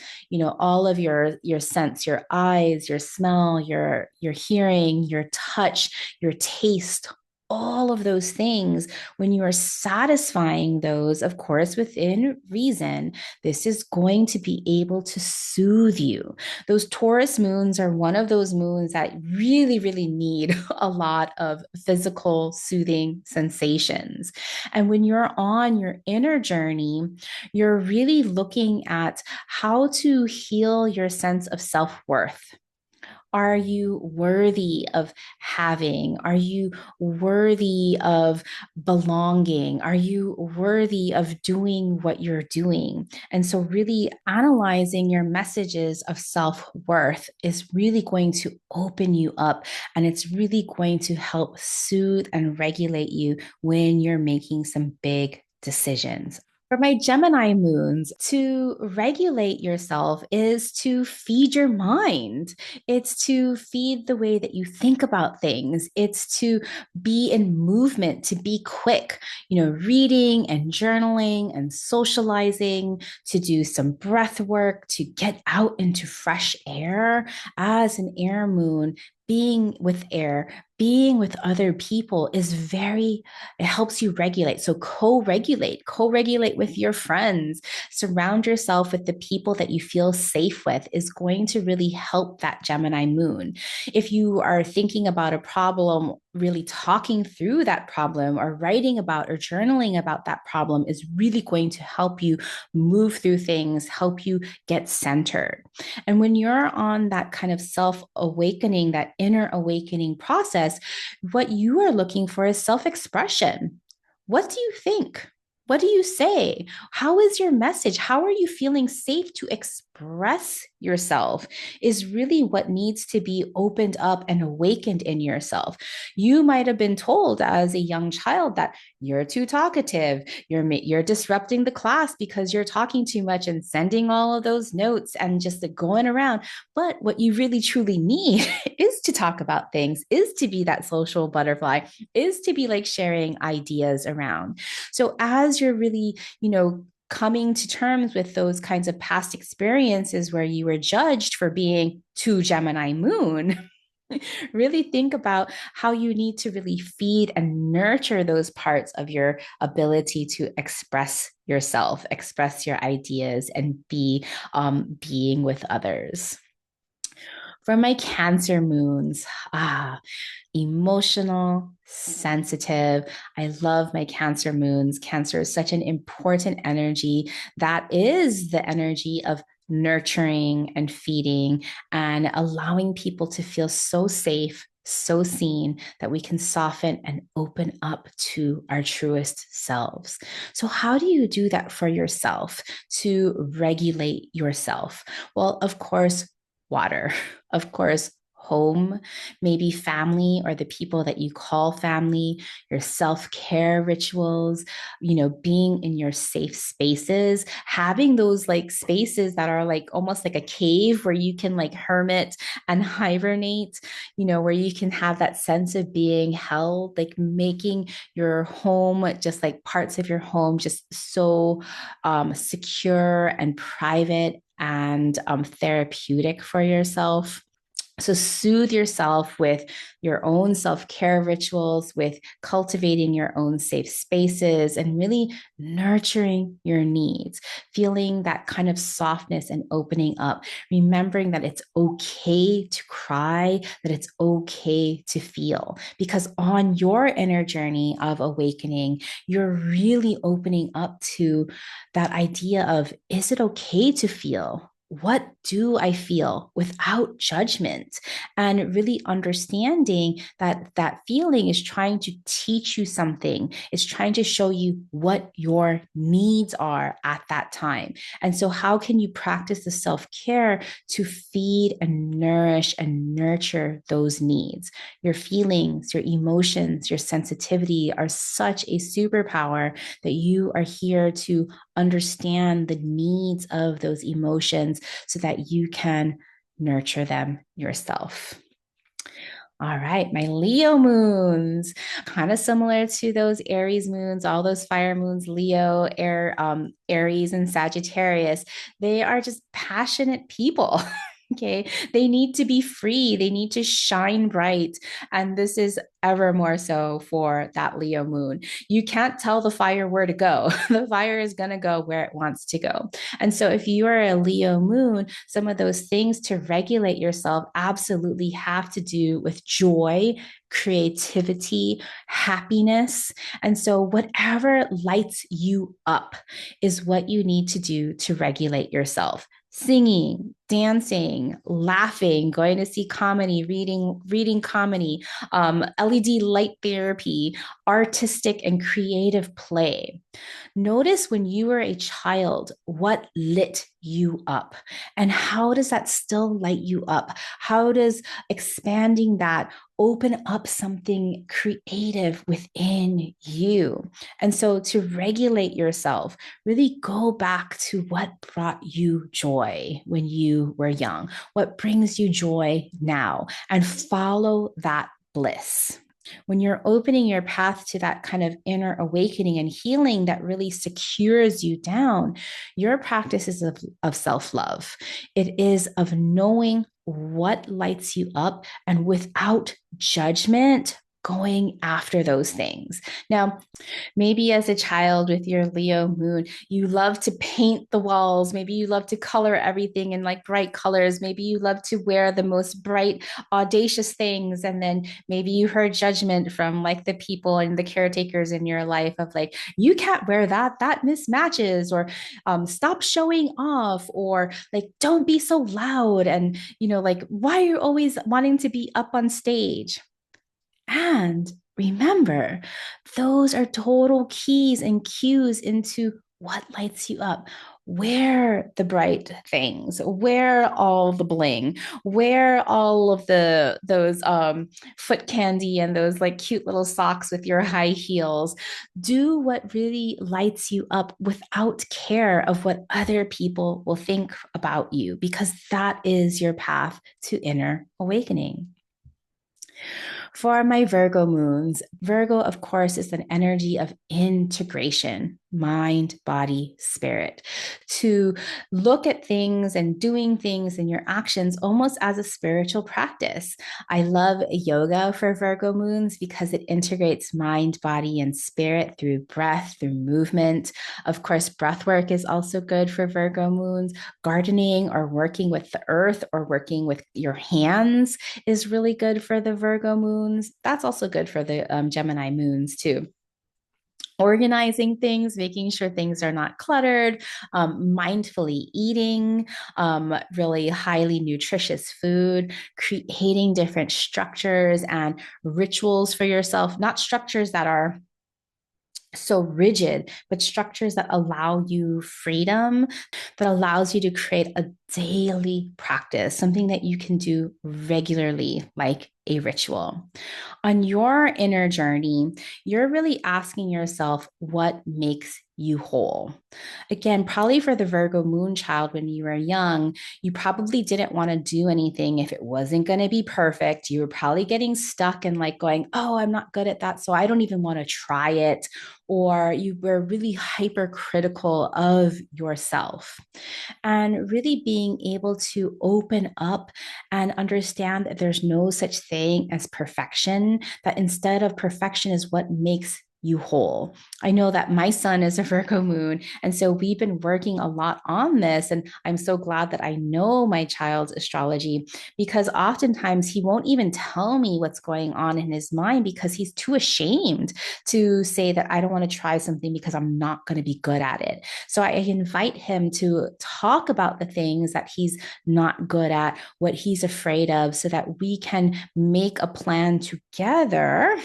all of your sense, your eyes, your smell, your hearing, your touch, your taste, all of those things, when you are satisfying those, of course, within reason, this is going to be able to soothe you. Those Taurus moons are one of those moons that really, really need a lot of physical soothing sensations. And when you're on your inner journey, you're really looking at how to heal your sense of self worth. Are you worthy of having? Are you worthy of belonging? Are you worthy of doing what you're doing? And so, really analyzing your messages of self worth is really going to open you up, and it's really going to help soothe and regulate you when you're making some big decisions. For my Gemini moons, to regulate yourself is to feed your mind. It's to feed the way that you think about things. It's to be in movement, to be quick, reading and journaling and socializing, to do some breath work, to get out into fresh air as an air moon. Being with air, being with other people is it helps you regulate. So co regulate with your friends, surround yourself with the people that you feel safe with is going to really help that Gemini moon. If you are thinking about a problem, really talking through that problem or writing about or journaling about that problem is really going to help you move through things, help you get centered. And when you're on that kind of self awakening, that inner awakening process, what you are looking for is self expression. What do you think? What do you say? How is your message? How are you feeling safe to express yourself? Is really what needs to be opened up and awakened in yourself. You might have been told as a young child that you're too talkative, you're disrupting the class because you're talking too much and sending all of those notes and just going around. But what you really truly need is to talk about things, is to be that social butterfly, is to be like sharing ideas around. So as you're really, coming to terms with those kinds of past experiences where you were judged for being too Gemini moon, really think about how you need to really feed and nurture those parts of your ability to express yourself, express your ideas, and be being with others. For my Cancer moons, emotional, sensitive. I love my Cancer moons. Cancer is such an important energy that is the energy of nurturing and feeding and allowing people to feel so safe, so seen that we can soften and open up to our truest selves. So, how do you do that for yourself to regulate yourself? Well, of course, water, of course, home, maybe family or the people that you call family, your self-care rituals, being in your safe spaces, having those like spaces that are like almost like a cave where you can like hermit and hibernate, where you can have that sense of being held, like making your home, just like parts of your home, just so secure and private and therapeutic for yourself. So soothe yourself with your own self-care rituals, with cultivating your own safe spaces and really nurturing your needs, feeling that kind of softness and opening up, remembering that it's okay to cry, that it's okay to feel, because on your inner journey of awakening, you're really opening up to that idea of, is it okay to feel? What do I feel without judgment? And really understanding that that feeling is trying to teach you something, it's trying to show you what your needs are at that time. And so, how can you practice the self care to feed and nourish and nurture those needs? Your feelings, your emotions, your sensitivity are such a superpower that you are here to understand the needs of those emotions so that you can nurture them yourself. All right, my Leo moons, kind of similar to those Aries moons, all those fire moons, Leo, Aries, and Sagittarius. They are just passionate people. Okay, they need to be free, they need to shine bright. And this is ever more so for that Leo moon. You can't tell the fire where to go, the fire is going to go where it wants to go. And so, if you are a Leo moon, some of those things to regulate yourself absolutely have to do with joy, creativity, happiness. And so, whatever lights you up is what you need to do to regulate yourself. singing, dancing, laughing, going to see comedy, reading comedy, LED light therapy, artistic and creative play. Notice when you were a child, what lit you up and how does that still light you up? How does expanding that open up something creative within you? And so to regulate yourself, really go back to what brought you joy when you were young, what brings you joy now, and follow that bliss. When you're opening your path to that kind of inner awakening and healing that really secures you down, your practice is of self love. It is of knowing what lights you up and without judgment, going after those things. Now, maybe as a child with your Leo moon, you love to paint the walls. Maybe you love to color everything in like bright colors. Maybe you love to wear the most bright, audacious things. And then maybe you heard judgment from like the people and the caretakers in your life of like, you can't wear that, that mismatches, or stop showing off, or like, don't be so loud. And, like, why are you always wanting to be up on stage? And remember, those are total keys and cues into what lights you up. Wear the bright things, wear all the bling, wear all of those foot candy and those like cute little socks with your high heels. Do what really lights you up without care of what other people will think about you, because that is your path to inner awakening. For my Virgo moons, Virgo, of course, is an energy of integration, mind, body, spirit. To look at things and doing things and your actions almost as a spiritual practice. I love yoga for Virgo moons because it integrates mind, body, and spirit through breath, through movement. Of course, breath work is also good for Virgo moons. Gardening or working with the earth or working with your hands is really good for the Virgo moons. That's also good for the Gemini moons too. Organizing things, making sure things are not cluttered, mindfully eating really highly nutritious food, creating different structures and rituals for yourself, not structures that are so rigid, but structures that allow you freedom, that allows you to create a daily practice, something that you can do regularly, like a ritual. On your inner journey, you're really asking yourself what makes you whole. Again, probably for the Virgo moon child when you were young, you probably didn't want to do anything if it wasn't going to be perfect. You were probably getting stuck and like going, oh, I'm not good at that, so I don't even want to try it. Or you were really hypercritical of yourself. And really being able to open up and understand that there's no such thing as perfection, that instead of perfection is what makes you whole. I know that my son is a Virgo moon. And so we've been working a lot on this. And I'm so glad that I know my child's astrology, because oftentimes he won't even tell me what's going on in his mind because he's too ashamed to say that I don't want to try something because I'm not going to be good at it. So I invite him to talk about the things that he's not good at, what he's afraid of, so that we can make a plan together,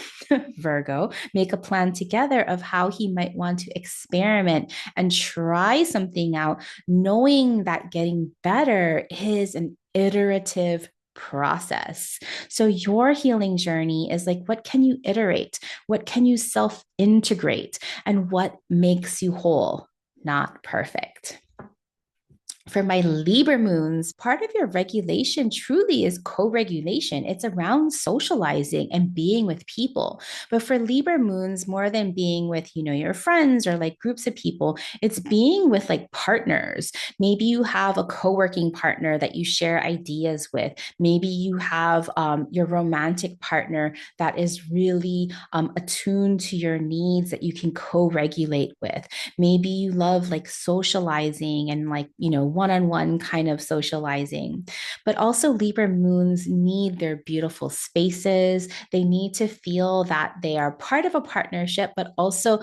Virgo, make a plan together of how he might want to experiment and try something out, knowing that getting better is an iterative process. So your healing journey is like, what can you iterate? What can you self integrate? And what makes you whole? Not perfect. For my Libra moons, part of your regulation truly is co-regulation. It's around socializing and being with people. But for Libra moons, more than being with, your friends or like groups of people, it's being with like partners. Maybe you have a co-working partner that you share ideas with. Maybe you have your romantic partner that is really attuned to your needs that you can co-regulate with. Maybe you love like socializing and like, one-on-one kind of socializing. But also Libra moons need their beautiful spaces. They need to feel that they are part of a partnership, but also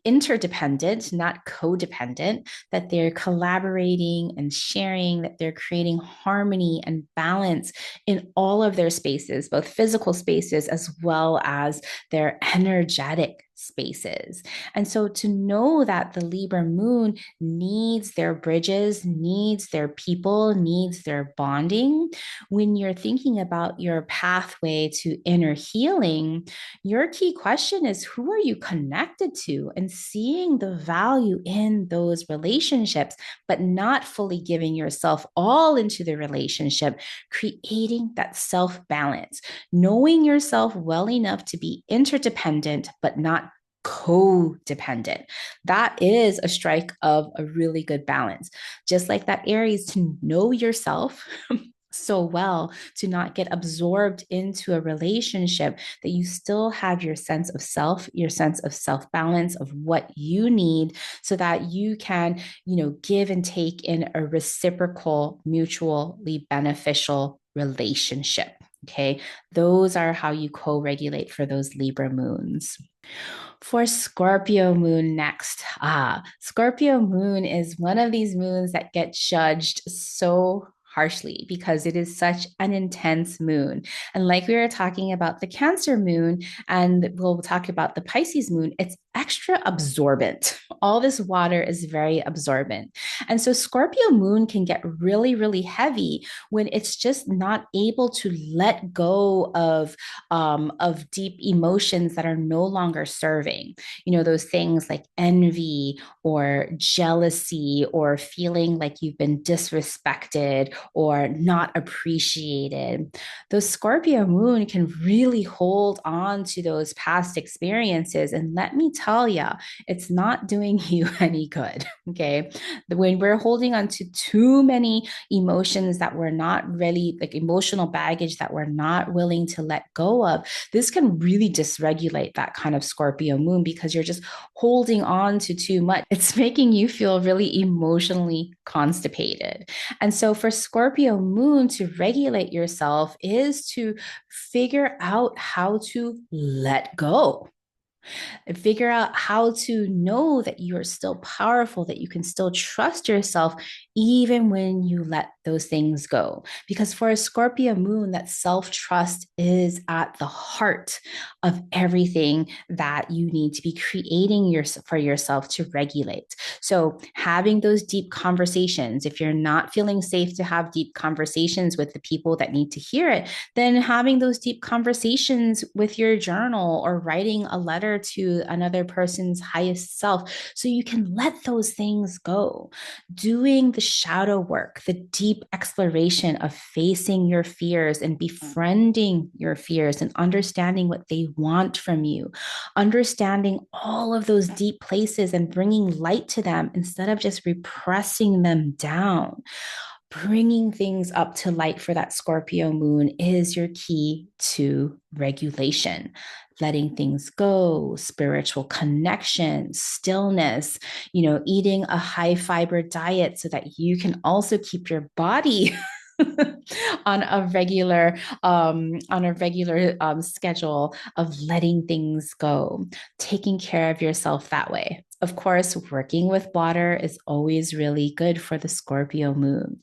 interdependent, not codependent, that they're collaborating and sharing, that they're creating harmony and balance in all of their spaces, both physical spaces as well as their energetic spaces. And so to know that the Libra moon needs their bridges, needs their people, needs their bonding, when you're thinking about your pathway to inner healing, your key question is who are you connected to, and seeing the value in those relationships, but not fully giving yourself all into the relationship, creating that self balance, knowing yourself well enough to be interdependent, but not codependent. That is a strike of a really good balance. Just like that Aries, to know yourself so well, to not get absorbed into a relationship, that you still have your sense of self, your sense of self balance of what you need, so that you can, give and take in a reciprocal, mutually beneficial relationship. Okay. Those are how you co regulate for those Libra moons. For Scorpio moon next. Scorpio moon is one of these moons that get judged so harshly because it is such an intense moon. And like we were talking about the Cancer moon, and we'll talk about the Pisces moon, it's extra absorbent. All this water is very absorbent. And so Scorpio moon can get really, really heavy when it's just not able to let go of deep emotions that are no longer serving. Those things like envy or jealousy or feeling like you've been disrespected or not appreciated. The Scorpio moon can really hold on to those past experiences. And let me tell you, it's not doing you any good. Okay. When we're holding on to too many emotions that we're not really, like emotional baggage that we're not willing to let go of, this can really dysregulate that kind of Scorpio moon because you're just holding on to too much. It's making you feel really emotionally constipated. And so for Scorpio moon to regulate yourself is to figure out how to let go and figure out how to know that you are still powerful, that you can still trust yourself even when you let those things go. Because for a Scorpio moon, that self trust is at the heart of everything that you need to be creating for yourself to regulate. So, having those deep conversations, if you're not feeling safe to have deep conversations with the people that need to hear it, then having those deep conversations with your journal or writing a letter to another person's highest self so you can let those things go. Doing the shadow work, the deep exploration of facing your fears and befriending your fears and understanding what they want from you, understanding all of those deep places and bringing light to them instead of just repressing them down. Bringing things up to light for that Scorpio moon is your key to regulation. Letting things go, spiritual connection, stillness, eating a high fiber diet so that you can also keep your body on a regular schedule of letting things go, taking care of yourself that way. Of course, working with water is always really good for the Scorpio moon.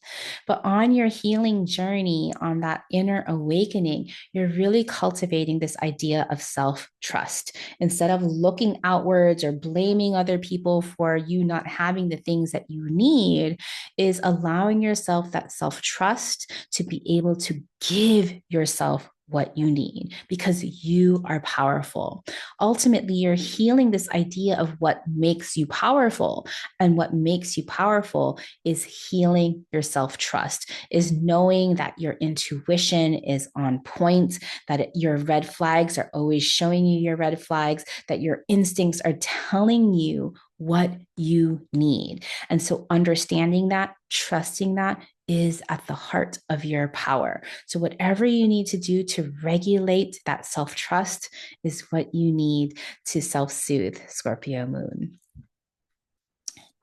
But on your healing journey, on that inner awakening, you're really cultivating this idea of self trust. Instead of looking outwards or blaming other people for you not having the things that you need, is allowing yourself that self trust to be able to give yourself what you need because you are powerful. Ultimately, you're healing this idea of what makes you powerful. And what makes you powerful is healing your self trust, is knowing that your intuition is on point, that your red flags are always showing you your red flags, that your instincts are telling you what you need. And so understanding that, trusting that, is at the heart of your power. So, whatever you need to do to regulate that self trust is what you need to self soothe, Scorpio moon.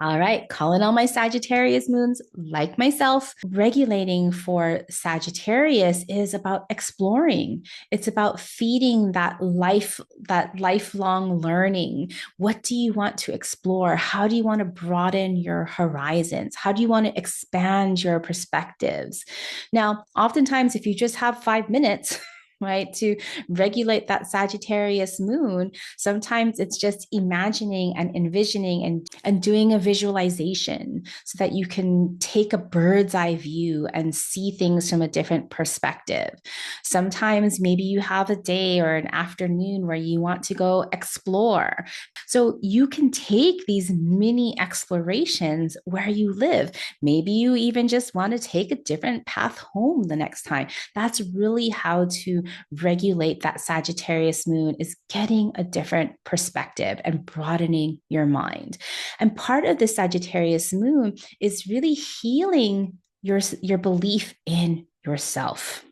All right, calling all my Sagittarius moons, like myself. Regulating for Sagittarius is about exploring. It's about feeding that lifelong learning. What do you want to explore? How do you want to broaden your horizons? How do you want to expand your perspectives? Now, oftentimes, if you just have 5 minutes, right, to regulate that Sagittarius moon, sometimes it's just imagining and envisioning and doing a visualization so that you can take a bird's eye view and see things from a different perspective. Sometimes maybe you have a day or an afternoon where you want to go explore. So you can take these mini explorations where you live. Maybe you even just want to take a different path home the next time. That's really how to regulate that Sagittarius moon, is getting a different perspective and broadening your mind. And part of the Sagittarius moon is really healing your belief in yourself.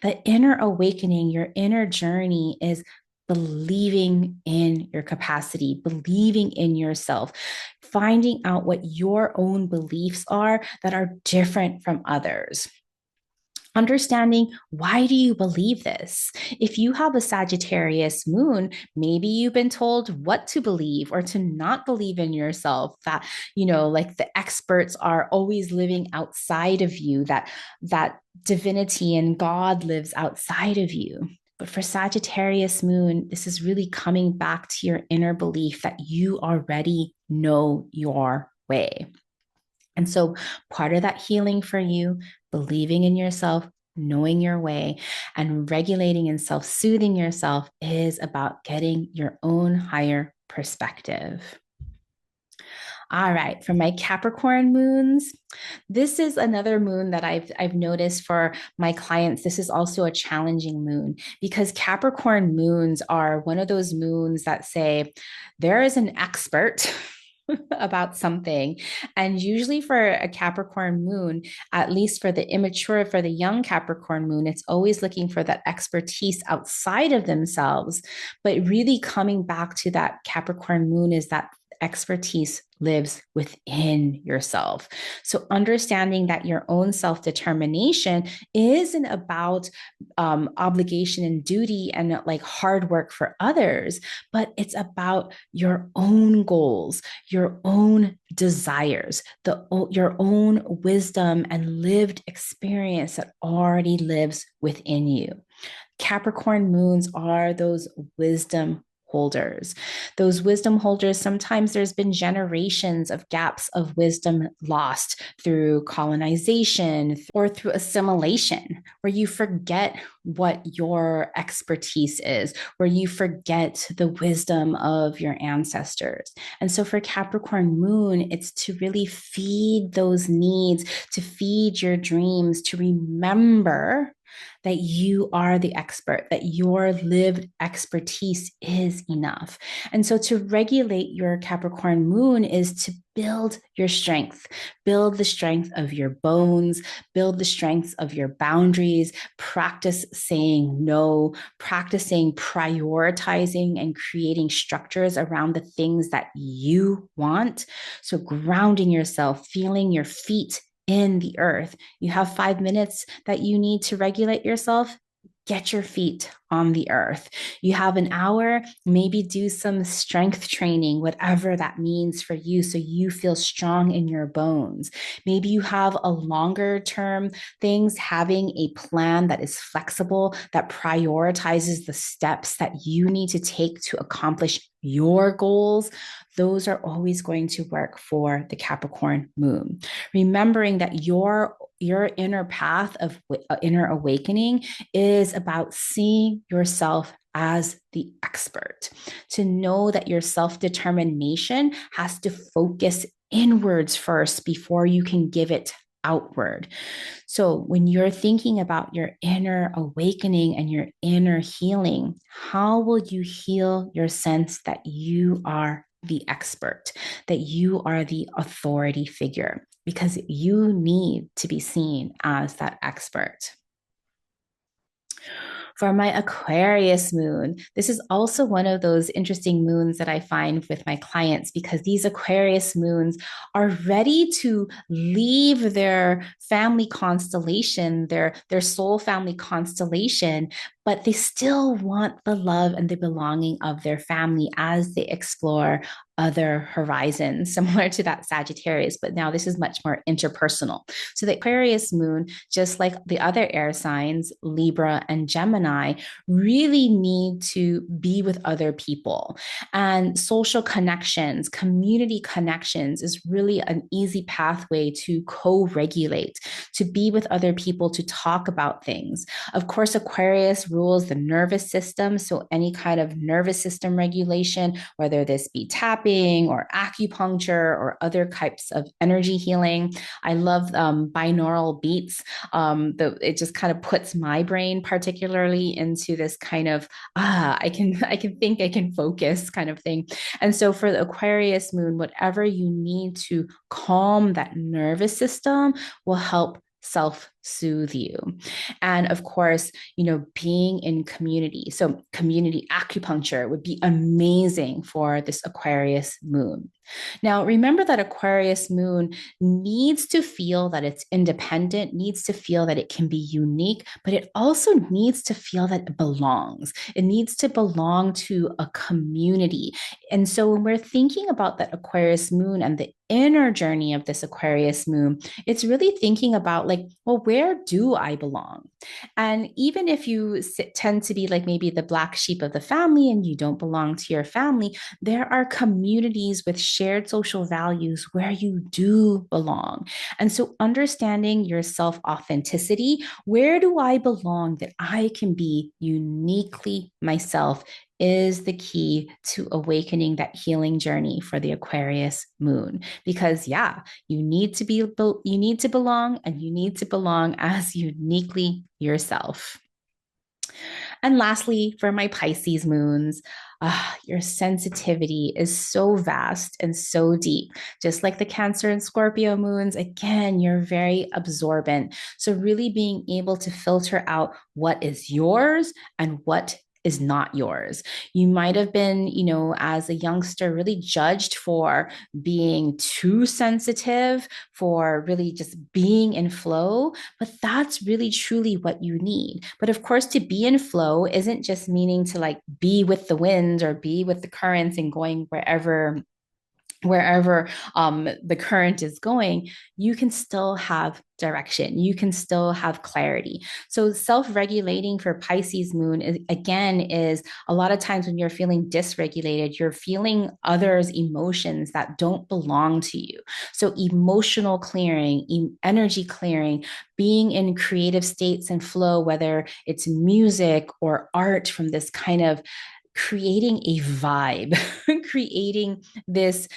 The inner awakening, your inner journey is believing in your capacity, believing in yourself, finding out what your own beliefs are that are different from others. Understanding, why do you believe this? If you have a Sagittarius moon, maybe you've been told what to believe or to not believe in yourself, that, like the experts are always living outside of you, that divinity and God lives outside of you. But for Sagittarius moon, this is really coming back to your inner belief that you already know your way. And so part of that healing for you, believing in yourself, knowing your way, and regulating and self soothing yourself, is about getting your own higher perspective. All right, for my Capricorn moons, this is another moon that I've noticed for my clients. This is also a challenging moon because Capricorn moons are one of those moons that say there is an expert about something. And usually for a Capricorn moon, at least for the immature, for the young Capricorn moon, it's always looking for that expertise outside of themselves. But really coming back to that Capricorn moon is that expertise lives within yourself. So understanding that your own self-determination isn't about obligation and duty and like hard work for others, but it's about your own goals, your own desires, your own wisdom and lived experience that already lives within you. Capricorn moons are those wisdom holders. Those wisdom holders, sometimes there's been generations of gaps of wisdom lost through colonization or through assimilation, where you forget what your expertise is, where you forget the wisdom of your ancestors. And so for Capricorn moon, it's to really feed those needs, to feed your dreams, to remember that you are the expert, that your lived expertise is enough. And so to regulate your Capricorn moon is to build your strength, build the strength of your bones, build the strength of your boundaries, practice saying no, practicing prioritizing and creating structures around the things that you want. So grounding yourself, feeling your feet in the earth. You have 5 minutes that you need to regulate yourself. Get your feet on the earth. You have an hour, maybe do some strength training, whatever that means for you, so you feel strong in your bones. Maybe you have a longer term things, having a plan that is flexible, that prioritizes the steps that you need to take to accomplish your goals. Those are always going to work for the Capricorn moon. Remembering that your inner path of inner awakening is about seeing yourself as the expert, to know that your self-determination has to focus inwards first before you can give it outward. So when you're thinking about your inner awakening and your inner healing, how will you heal your sense that you are the expert, that you are the authority figure? Because you need to be seen as that expert. For my Aquarius moon, this is also one of those interesting moons that I find with my clients because these Aquarius moons are ready to leave their family constellation, their soul family constellation, but they still want the love and the belonging of their family as they explore other horizons, similar to that Sagittarius, but now this is much more interpersonal. So the Aquarius moon, just like the other air signs, Libra and Gemini, really need to be with other people. And social connections, community connections is really an easy pathway to co regulate, to be with other people, to talk about things. Of course, Aquarius rules the nervous system. So any kind of nervous system regulation, whether this be tapping or acupuncture or other types of energy healing. I love binaural beats. It just kind of puts my brain particularly into this kind of I can think, I can focus kind of thing. And so for the Aquarius moon, whatever you need to calm that nervous system will help self soothe you. And of course, being in community. So, community acupuncture would be amazing for this Aquarius moon. Now, remember that Aquarius moon needs to feel that it's independent, needs to feel that it can be unique, but it also needs to feel that it belongs. It needs to belong to a community. And so, when we're thinking about that Aquarius moon and the inner journey of this Aquarius moon, it's really thinking about, like, well, where do I belong? And even if you tend to be like maybe the black sheep of the family and you don't belong to your family, there are communities with shared social values where you do belong. And so understanding your self authenticity, where do I belong that I can be uniquely myself, is the key to awakening that healing journey for the Aquarius moon. Because yeah, you need to belong, and you need to belong as uniquely yourself. And lastly, for my Pisces moons, your sensitivity is so vast and so deep. Just like the Cancer and Scorpio moons, again, you're very absorbent. So, really being able to filter out what is yours and what is not yours. You might have been, as a youngster, really judged for being too sensitive, for really just being in flow, but that's really truly what you need. But of course, to be in flow isn't just meaning to like be with the winds or be with the currents and going wherever the current is going. You can still have direction. You can still have clarity. So self-regulating for Pisces moon is, again, is a lot of times when you're feeling dysregulated, you're feeling others' emotions that don't belong to you. So emotional clearing, energy clearing, being in creative states and flow, whether it's music or art, from this kind of creating a vibe, creating this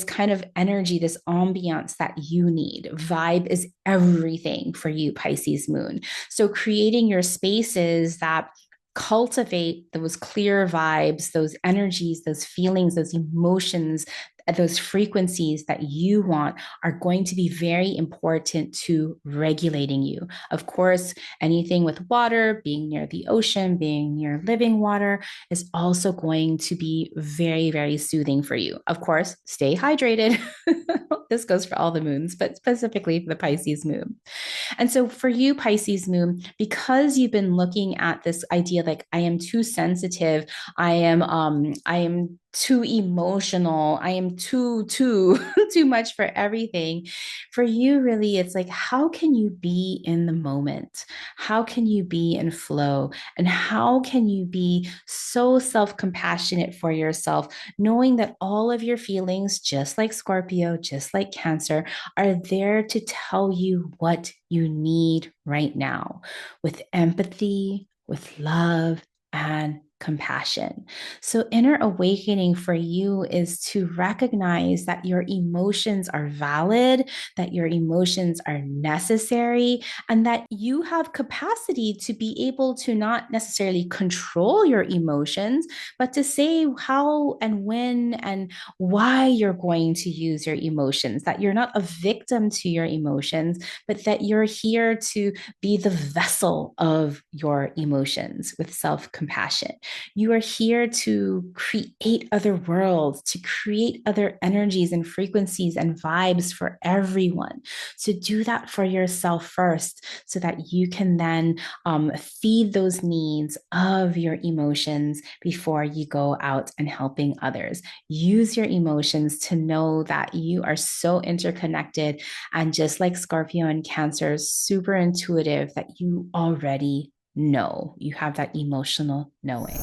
kind of energy, this ambiance that you need. Vibe is everything for you, Pisces moon. So creating your spaces that cultivate those clear vibes, those energies, those feelings, those emotions, those frequencies that you want are going to be very important to regulating you. Of course, anything with water, being near the ocean, being near living water, is also going to be very, very soothing for you. Of course, stay hydrated. This goes for all the moons, but specifically for the Pisces moon. And so for you, Pisces moon, because you've been looking at this idea like I am too sensitive, I am too emotional, I am too too much for everything. For you, really, it's like, how can you be in the moment? How can you be in flow? And how can you be so self-compassionate for yourself, knowing that all of your feelings, just like Scorpio, just like Cancer, are there to tell you what you need right now, with empathy, with love, and compassion. So, inner awakening for you is to recognize that your emotions are valid, that your emotions are necessary, and that you have capacity to be able to not necessarily control your emotions, but to say how and when and why you're going to use your emotions, that you're not a victim to your emotions, but that you're here to be the vessel of your emotions with self compassion. You are here to create other worlds, to create other energies and frequencies and vibes for everyone. So do that for yourself first so that you can then feed those needs of your emotions before you go out and helping others. Use your emotions to know that you are so interconnected and just like Scorpio and Cancer, super intuitive that you already know. You have that emotional knowing.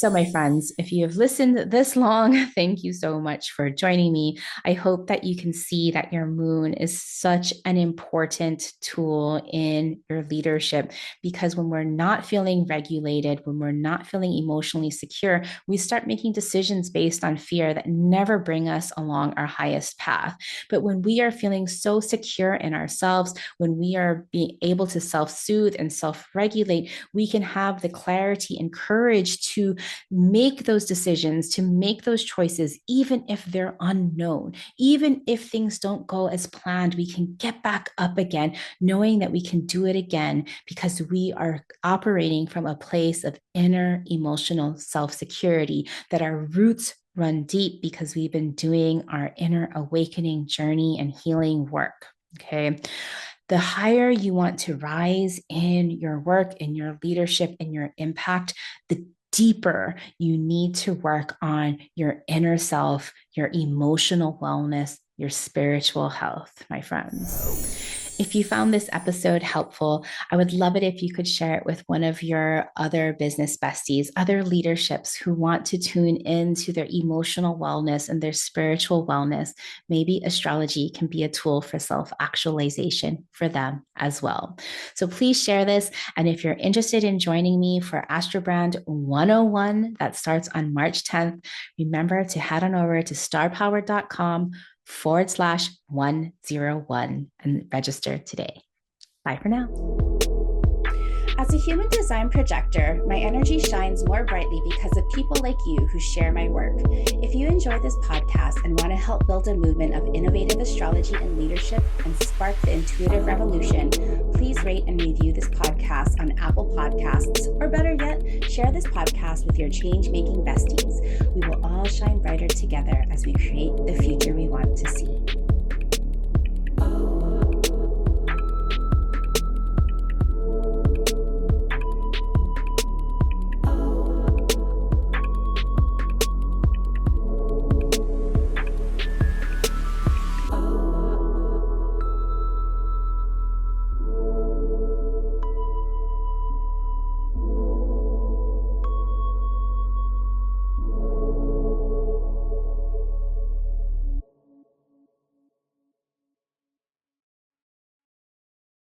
So, my friends, if you have listened this long, thank you so much for joining me. I hope that you can see that your moon is such an important tool in your leadership because when we're not feeling regulated, when we're not feeling emotionally secure, we start making decisions based on fear that never bring us along our highest path. But when we are feeling so secure in ourselves, when we are being able to self soothe and self regulate, we can have the clarity and courage to make those decisions, to make those choices, even if they're unknown, even if things don't go as planned, we can get back up again, knowing that we can do it again because we are operating from a place of inner emotional self security, that our roots run deep because we've been doing our inner awakening journey and healing work. Okay. The higher you want to rise in your work, in your leadership, in your impact, the deeper you need to work on your inner self, your emotional wellness, your spiritual health, my friends. If you found this episode helpful, I would love it if you could share it with one of your other business besties, other leaderships who want to tune into their emotional wellness and their spiritual wellness. Maybe astrology can be a tool for self-actualization for them as well. So please share this. And if you're interested in joining me for Astrobrand 101 that starts on March 10th, remember to head on over to starpower.com/101 and register today. Bye for now. As a human design projector, my energy shines more brightly because of people like you who share my work. If you enjoy this podcast and want to help build a movement of innovative astrology and leadership and spark the intuitive revolution, please rate and review this podcast on Apple Podcasts, or better yet, share this podcast with your change-making besties. We will all shine brighter together as we create the future we want to see.